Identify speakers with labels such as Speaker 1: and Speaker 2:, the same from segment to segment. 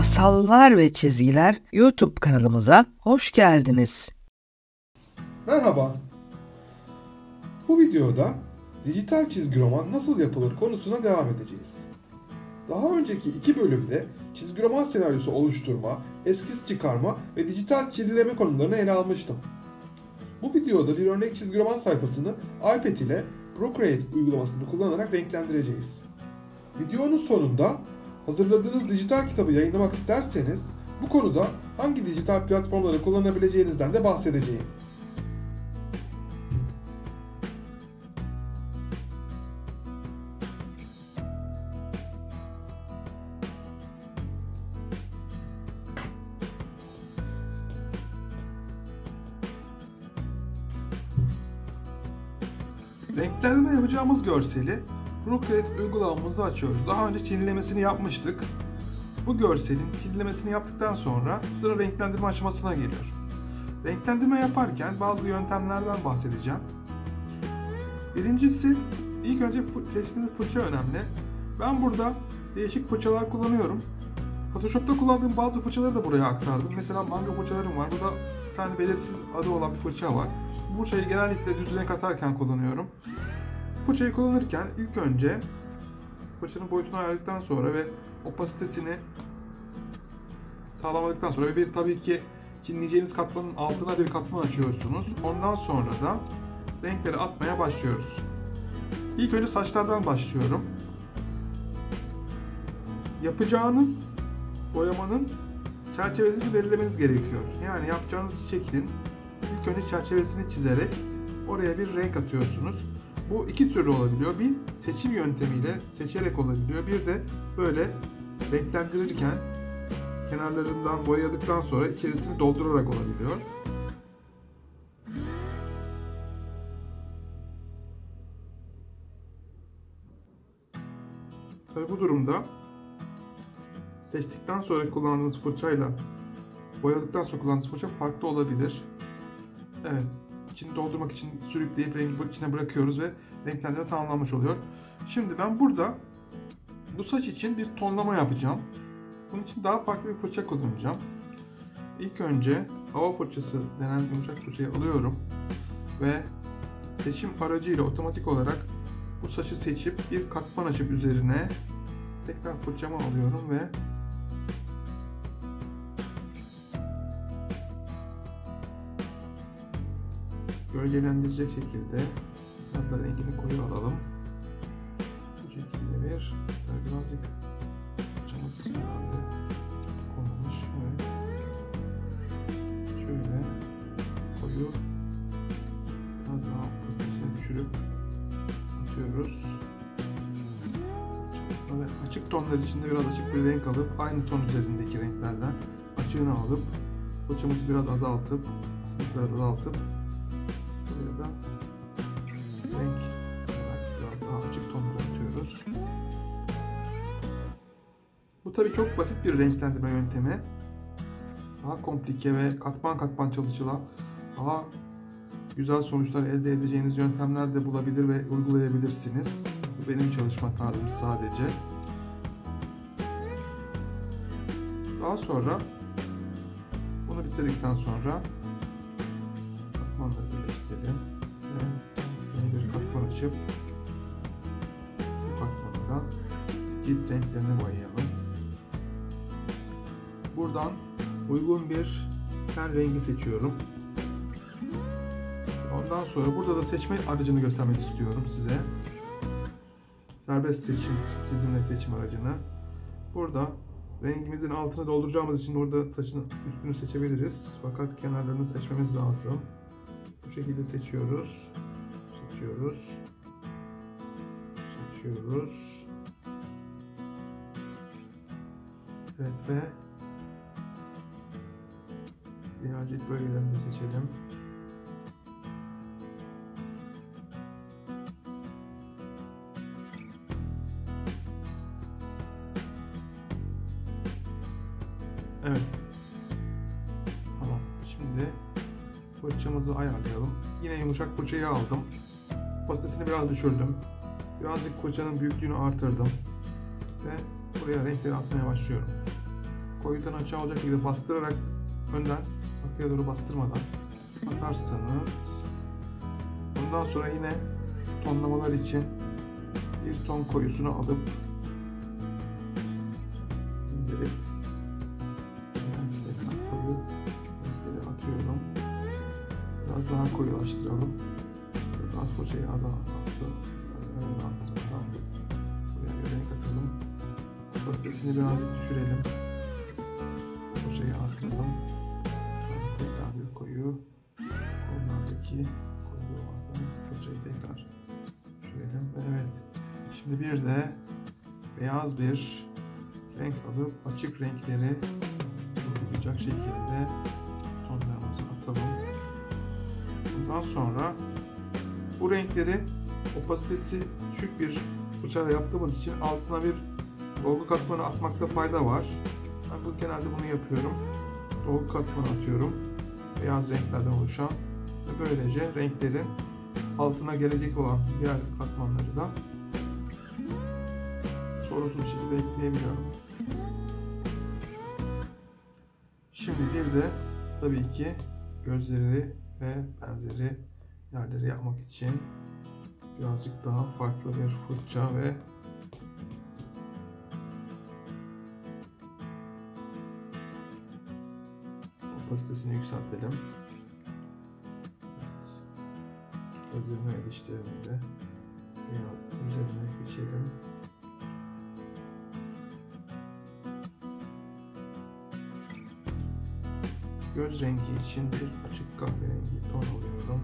Speaker 1: Masallar ve Çizgiler YouTube kanalımıza hoş geldiniz.
Speaker 2: Merhaba. Bu videoda dijital çizgi roman nasıl yapılır konusuna devam edeceğiz. Daha önceki 2 bölümde çizgi roman senaryosu oluşturma, eskiz çıkarma ve dijital çizileme konularını ele almıştım. Bu videoda bir örnek çizgi roman sayfasını iPad ile Procreate uygulamasını kullanarak renklendireceğiz. Videonun sonunda hazırladığınız dijital kitabı yayınlamak isterseniz bu konuda hangi dijital platformları kullanabileceğinizden de bahsedeceğim. Renklendirme yapacağımız görseli Procreate uygulamamızı açıyoruz. Daha önce çizimlemesini yapmıştık. Bu görselin çizimlemesini yaptıktan sonra sıra renklendirme aşamasına geliyor. Renklendirme yaparken bazı yöntemlerden bahsedeceğim. Birincisi, ilk önce seçtiğiniz fırça önemli. Ben burada değişik fırçalar kullanıyorum. Photoshop'ta kullandığım bazı fırçaları da buraya aktardım. Mesela manga fırçalarım var. Burada bir tane belirsiz adı olan bir fırça var. Bu fırçayı genellikle düz renk atarken kullanıyorum. Bu fırçayı kullanırken ilk önce fırçanın boyutunu ayarladıktan sonra ve opasitesini sağlamadıktan sonra ve tabii ki çizeceğiniz katmanın altına bir katman açıyorsunuz. Ondan sonra da renkleri atmaya başlıyoruz. İlk önce saçlardan başlıyorum. Yapacağınız boyamanın çerçevesini belirlemeniz gerekiyor. Yani yapacağınız şeklin ilk önce çerçevesini çizerek oraya bir renk atıyorsunuz. Bu iki türlü olabiliyor. Bir seçim yöntemiyle seçerek olabiliyor. Bir de böyle renklendirirken kenarlarından boyadıktan sonra içerisini doldurarak olabiliyor. Tabii bu durumda seçtikten sonra kullandığınız fırçayla boyadıktan sonra kullandığınız fırça farklı olabilir. Evet, içini doldurmak için sürükleyip rengi içine bırakıyoruz ve renklendirme tamamlanmış oluyor. Şimdi ben burada bu saç için bir tonlama yapacağım. Bunun için daha farklı bir fırça kullanacağım. İlk önce hava fırçası denen yumuşak fırçayı alıyorum ve seçim aracıyla otomatik olarak bu saçı seçip bir katman açıp üzerine tekrar fırçamı alıyorum ve gölgelendirecek şekilde hatta rengini koyu alalım. Bu şekilde birazcık fırçamız herhalde konulmuş. Evet. Şöyle koyu biraz daha pastasını düşürüp atıyoruz. Ve açık tonlar içinde biraz açık bir renk alıp aynı ton üzerindeki renklerden açığını alıp fırçamızı biraz azaltıp buraya da renk olarak biraz daha açık tonları atıyoruz. Bu tabii çok basit bir renklendirme yöntemi. Daha komplike ve katman katman çalışılan, daha güzel sonuçlar elde edeceğiniz yöntemler de bulabilir ve uygulayabilirsiniz. Bu benim çalışma tarzım sadece. Daha sonra bunu bitirdikten sonra katmanları birleştirelim ve yeni bir katman açıp bu katmandan cilt renklerini boyayalım. Buradan uygun bir ten rengi seçiyorum. Ondan sonra burada da seçme aracını göstermek istiyorum size. Serbest çizimle seçim aracını. Burada rengimizin altını dolduracağımız için orada saçın üstünü seçebiliriz. Fakat kenarlarını seçmemiz lazım. Bu şekilde seçiyoruz. Evet ve diğer cilt bölgelerini de seçelim. Evet. Tamam. Şimdi fırçamızı ayarlayalım. Yine yumuşak fırçayı aldım. Opasitesini biraz düşürdüm. Birazcık fırçanın büyüklüğünü artırdım. Ve buraya renkleri atmaya başlıyorum. koyudan açığa olacak şekilde bastırarak önden arkaya doğru bastırmadan atarsanız, bundan sonra yine tonlamalar için bir ton koyusunu alıp indirip koyu renkleri atıyorum. Biraz daha koyulaştıralım. Biraz fırçayı azaltalım. Buraya bir renk atalım. Opasitesini birazcık düşürelim. Fırçayı artıralım. Tekrar bir koyu. Onlardaki koyu olandan fırçayı tekrar düşürelim. Evet. Şimdi bir de beyaz bir renk alıp açık renkleri vurgulayacak şekilde tonlarımızı atalım. Bundan sonra bu renkleri opasitesi düşük bir fırçayla yaptığımız için altına bir dolgu katmanı atmakta fayda var. Ben genelde bunu yapıyorum. Dolgu katmanı atıyorum. Beyaz renklerden oluşan ve böylece renklerin altına gelecek olan diğer katmanları da sorunsuz bir şekilde ekleyebiliyorum. Şimdi bir de tabii ki gözleri ve benzeri yerleri yapmak için birazcık daha farklı bir fırça ve opasitesini yükseltelim. Gözlerine ve dişlerine de üzerine geçelim. Göz rengi için bir açık kahverengi ton alıyorum.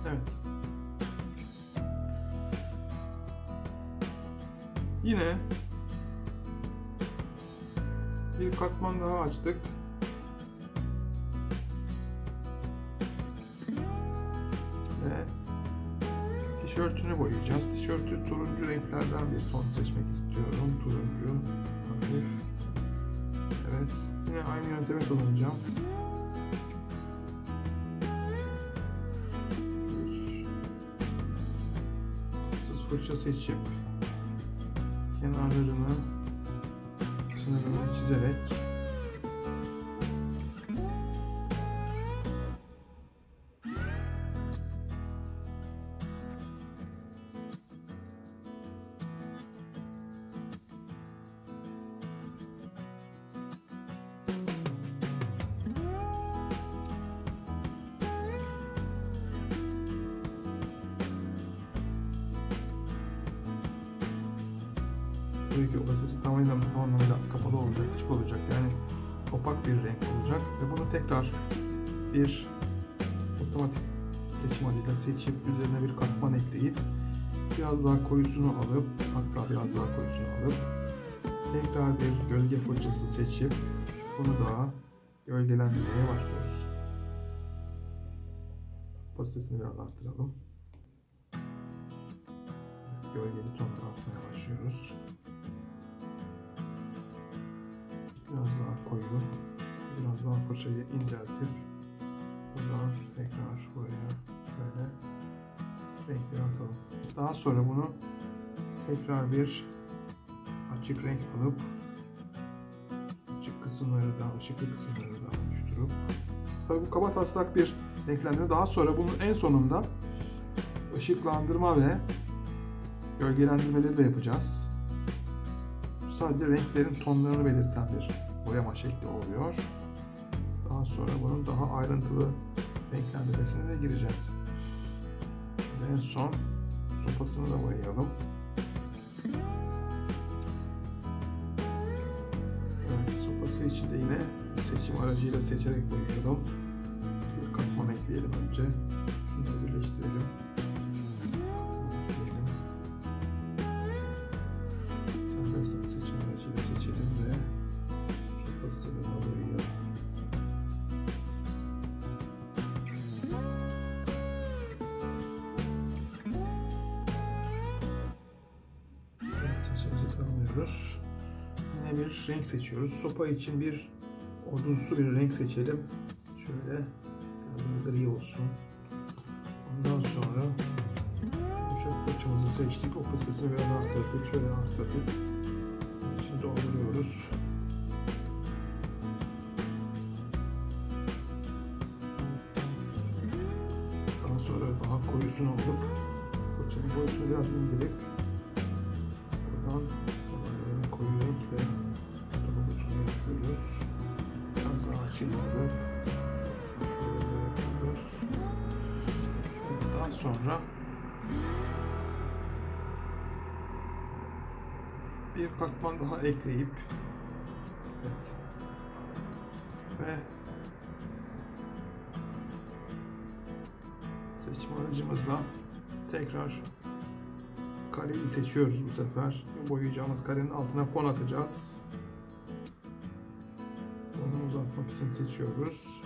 Speaker 2: Evet. Yine bir katman daha açtık. Ve tişörtünü boyayacağız. Tişörtü turuncu renklerden bir ton seçmek istiyorum. Turuncu, hafif. Evet. Yine aynı yöntemi kullanacağım. Fırça seçip kenarlarını, sınırını çizerek tabii ki opasitesi tamamen kapalı olacak, açık olacak. Yani opak bir renk olacak ve bunu tekrar bir otomatik seçim adıyla seçip üzerine bir katman ekleyip biraz daha koyusunu alıp, hatta biraz daha koyusunu alıp tekrar bir gölge fırçası seçip bunu daha gölgelendirmeye başlıyoruz. Opasitesini biraz arttıralım. Gölgeli tonları atmaya başlıyoruz. Biraz daha koyu, biraz daha fırçayı inceltip buradan tekrar buraya böyle renkleri atalım. Daha sonra bunu tekrar bir açık renk alıp açık kısımları da, ışıklı kısımları da oluşturup, tabii bu kaba taslak bir renklendirme. Daha sonra bunun en sonunda ışıklandırma ve gölgelendirmeleri de yapacağız. Sadece renklerin tonlarını belirten bir boyama şekli oluyor. Daha sonra bunun daha ayrıntılı renklendirmesine de gireceğiz. En son sopasını da boyayalım. Evet, sopası için de yine seçim aracıyla seçerek boyayalım. Bir katman ekleyelim önce. Şunu birleştirelim. Seçim aracıyla seçelim ve sopasını da boyayalım. Seçimimizi tamamlıyoruz. Yine bir renk seçiyoruz. Sopa için bir odunsu bir renk seçelim. Şöyle gri olsun. Ondan sonra yumuşak fırçamızı seçtik. Opasitesini biraz arttırdık. Şöyle arttırdık. İçini dolduruyoruz. Daha sonra daha koyusunu alıp fırçanın boyutunu biraz indirip buradan koyu renkle dolgusunu yapıyoruz. Biraz daha açık alıp şöyle yapıyoruz. Daha sonra bir katman daha ekleyip ve seçim aracımızla tekrar kareyi seçiyoruz bu sefer. Boyayacağımız karenin altına fon atacağız. Fonumuzu atmak için seçiyoruz.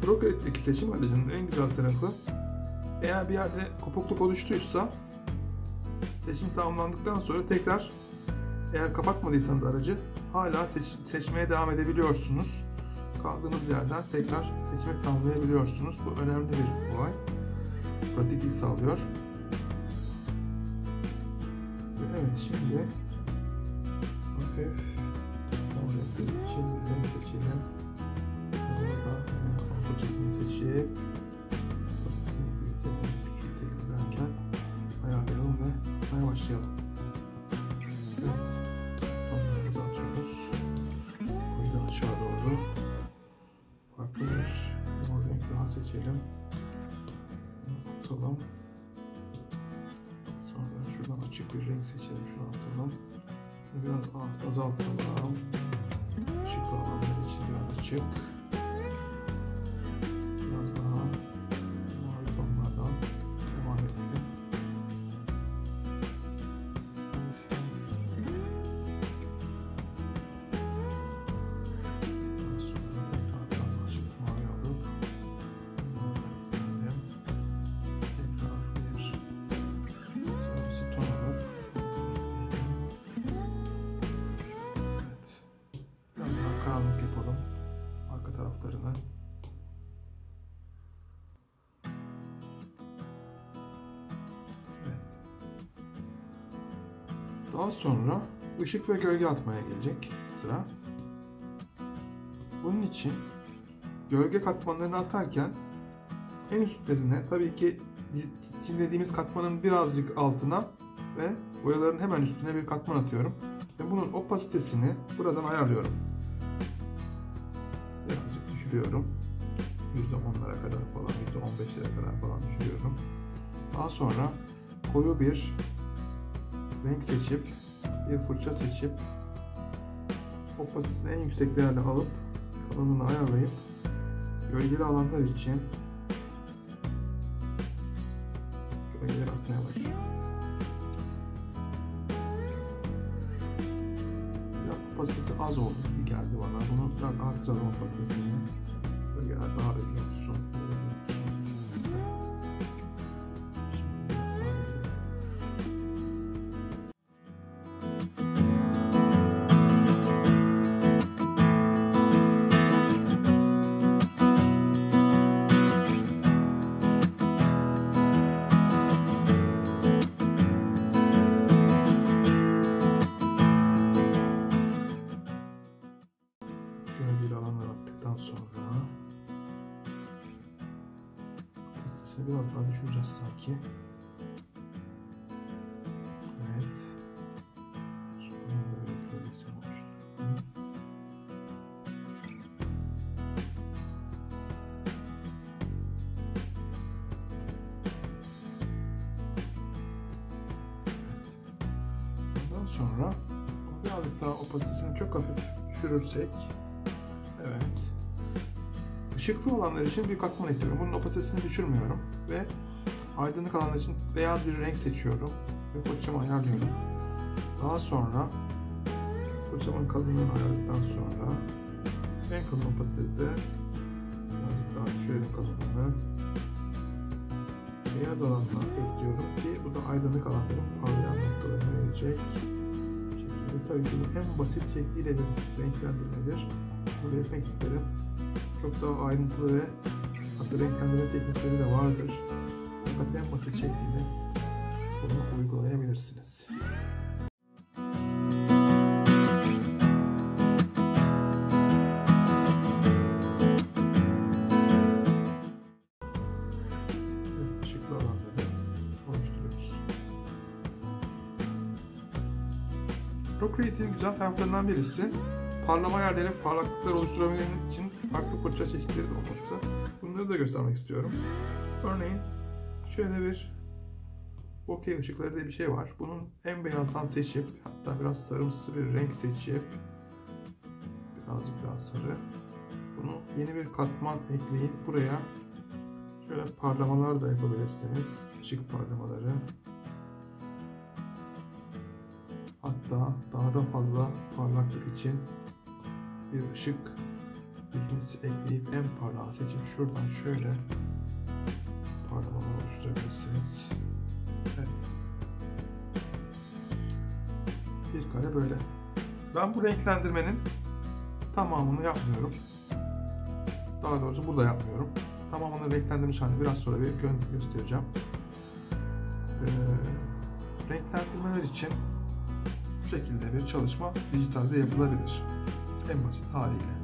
Speaker 2: Procreate'deki seçim aracının en güzel tarafı, eğer bir yerde kopukluk oluştuysa seçim tamamlandıktan sonra tekrar, eğer kapatmadıysanız aracı, hala seçmeye devam edebiliyorsunuz. Kaldığınız yerden tekrar seçimi tamamlayabiliyorsunuz. Bu önemli bir olay. Pratiklik sağlıyor. Evet, şimdi hafif mor renkleri için renk seçelim. Burada fırçasını seçip fırçasını büyütelim, küçültelim derken ayarlayalım ve yapmaya başlayalım. Evet, tonlarımızı atıyoruz. Koyudan aşağı doğru farklı bir mor renk daha seçelim. Atalım. Sonra şuradan açık bir renk seçelim. Şunu atalım. Şunu biraz azaltalım. Işıklı alanlar için biraz açık. Biraz daha mavi tonlardan devam edelim. Evet. Daha sonra tekrar biraz açık mavi alıp ekleyelim. Tekrar bir sarımsı ton alıp ekleyelim. Evet. Biraz daha karanlık yapalım arka taraflarını. Daha sonra ışık ve gölge atmaya gelecek sıra. Bunun için gölge katmanlarını atarken en üstlerine, tabii ki çizimlediğimiz katmanın birazcık altına ve boyaların hemen üstüne bir katman atıyorum. Ve bunun opasitesini buradan ayarlıyorum. Birazcık düşürüyorum. %10'lara kadar falan, %15'lere kadar falan düşürüyorum. Daha sonra koyu bir renk seçip, bir fırça seçip opasitesini en yüksek değerle alıp kalınlığını ayarlayıp gölgeli alanlar için gölgeleri atmaya başlıyorum. Biraz opasitesi az oldu gibi geldi bana. Bunu biraz artıralım opasitesini. Gölgeler daha öyle olsun. Gölgeli alanlar attıktan sonra opasitesini biraz daha düşüreceğiz sanki. Evet. Sonra böyle bir gölgesini oluşturalım. Evet. Ondan sonra birazcık daha opasitesini çok hafif düşürürsek, evet, ışıklı olanlar için bir katman ekliyorum. Bunun opasitesini düşürmüyorum ve aydınlık alanlar için beyaz bir renk seçiyorum ve fırçamı ayarlıyorum. Daha sonra fırçamın kalınlığını ayarladıktan sonra en kalın opasitede birazcık daha düşürelim kalınlığını. beyaz alanlar ekliyorum ki bu da aydınlık alanların parlayan noktalarını verecek şekilde. Tabii ki bu en basit şekliyle bir renklendirmedir. Bunu belirtmek isterim. Çok daha ayrıntılı ve hatta renklendirme teknikleri de vardır. Fakat en basit şekliyle bunu uygulayabilirsiniz. Işıklı alanları oluşturuyoruz. Procreate'in güzel taraflarından birisi parlama yerleri, parlaklıklar oluşturabilmek için farklı fırça çeşitleri olması. Bunları da göstermek istiyorum. Örneğin şöyle bir bokeh ışıkları diye bir şey var. Bunun en beyazdan seçip, hatta biraz sarımsı bir renk seçip, birazcık daha sarı, bunu yeni bir katman ekleyip buraya şöyle parlamalar da yapabilirsiniz. Işık parlamaları. Hatta daha da fazla parlaklık için bir ışık bilgisi ekleyip en parlağı seçip şuradan şöyle parlamalar oluşturabilirsiniz. Evet. Bir kare böyle. Ben bu renklendirmenin tamamını yapmıyorum. Daha doğrusu burada yapmıyorum. Tamamını renklendirmiş halini biraz sonra bir göstereceğim. Renklendirmeler için bu şekilde bir çalışma dijitalde yapılabilir. En basit haliyle.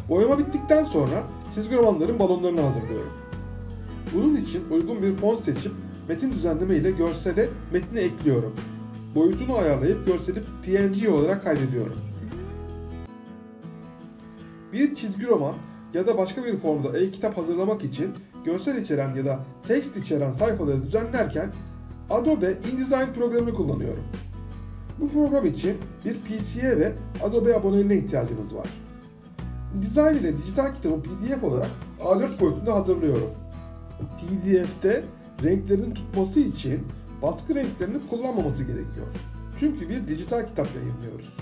Speaker 3: Boyama bittikten sonra çizgi romanların balonlarını hazırlıyorum. Bunun için uygun bir fon seçip metin düzenleme ile görsele metni ekliyorum. Boyutunu ayarlayıp görseli PNG olarak kaydediyorum. Bir çizgi roman ya da başka bir formda e-kitap hazırlamak için görsel içeren ya da text içeren sayfaları düzenlerken Adobe InDesign programını kullanıyorum. Bu program için bir PC'ye ve Adobe aboneliğine ihtiyacınız var. InDesign ile dijital kitabı PDF olarak A4 boyutunda hazırlıyorum. PDF'te renklerin tutması için baskı renklerini kullanmaması gerekiyor. Çünkü bir dijital kitap yayınlıyoruz.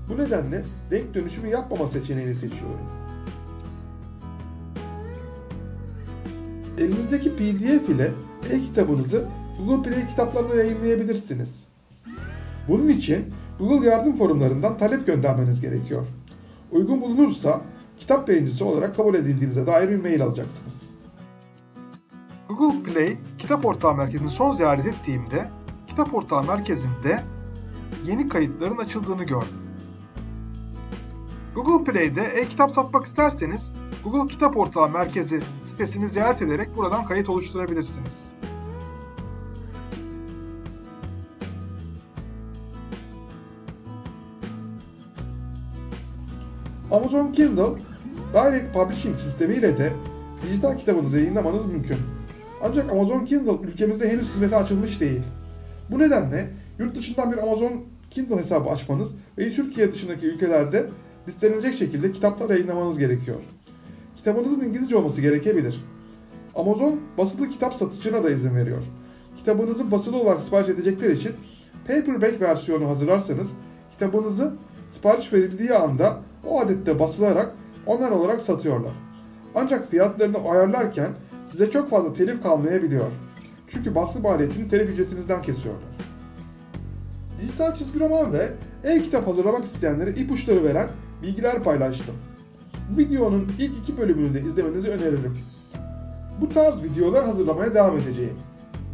Speaker 3: Bu nedenle renk dönüşümü yapmama seçeneğini seçiyorum. Elinizdeki PDF ile e-kitabınızı Google Play kitaplarına yayınlayabilirsiniz. Bunun için Google yardım forumlarından talep göndermeniz gerekiyor. Uygun bulunursa kitap yayıncısı olarak kabul edildiğinize dair bir mail alacaksınız.
Speaker 2: Google Play Kitap Ortağı Merkezi'ni son ziyaret ettiğimde Kitap Ortağı Merkezi'nde yeni kayıtların açıldığını gördüm. Google Play'de e-kitap satmak isterseniz Google Kitap Ortağı Merkezi sitesini ziyaret ederek buradan kayıt oluşturabilirsiniz.
Speaker 3: Amazon Kindle Direct Publishing sistemi ile de dijital kitabınızı yayınlamanız mümkün. Ancak Amazon Kindle ülkemizde henüz hizmete açılmış değil. Bu nedenle yurt dışından bir Amazon Kindle hesabı açmanız ve Türkiye dışındaki ülkelerde listelenecek şekilde kitaplar yayınlamanız gerekiyor. Kitabınızın İngilizce olması gerekebilir. Amazon basılı kitap satışına da izin veriyor. Kitabınızı basılı olarak sipariş edecekler için paperback versiyonu hazırlarsanız kitabınızı sipariş verildiği anda o adette basılarak online olarak satıyorlar. Ancak fiyatlarını ayarlarken size çok fazla telif kalmayabiliyor. Çünkü baskı maliyetini telif ücretinizden kesiyorlar. Dijital çizgi roman ve e-kitap hazırlamak isteyenlere ipuçları veren bilgiler paylaştım. Bu videonun ilk 2 bölümünü de izlemenizi öneririm. Bu tarz videolar hazırlamaya devam edeceğim.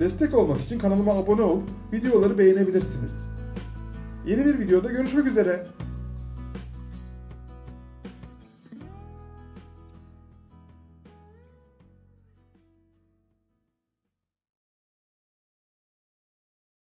Speaker 3: Destek olmak için kanalıma abone olup videoları beğenebilirsiniz. Yeni bir videoda görüşmek üzere.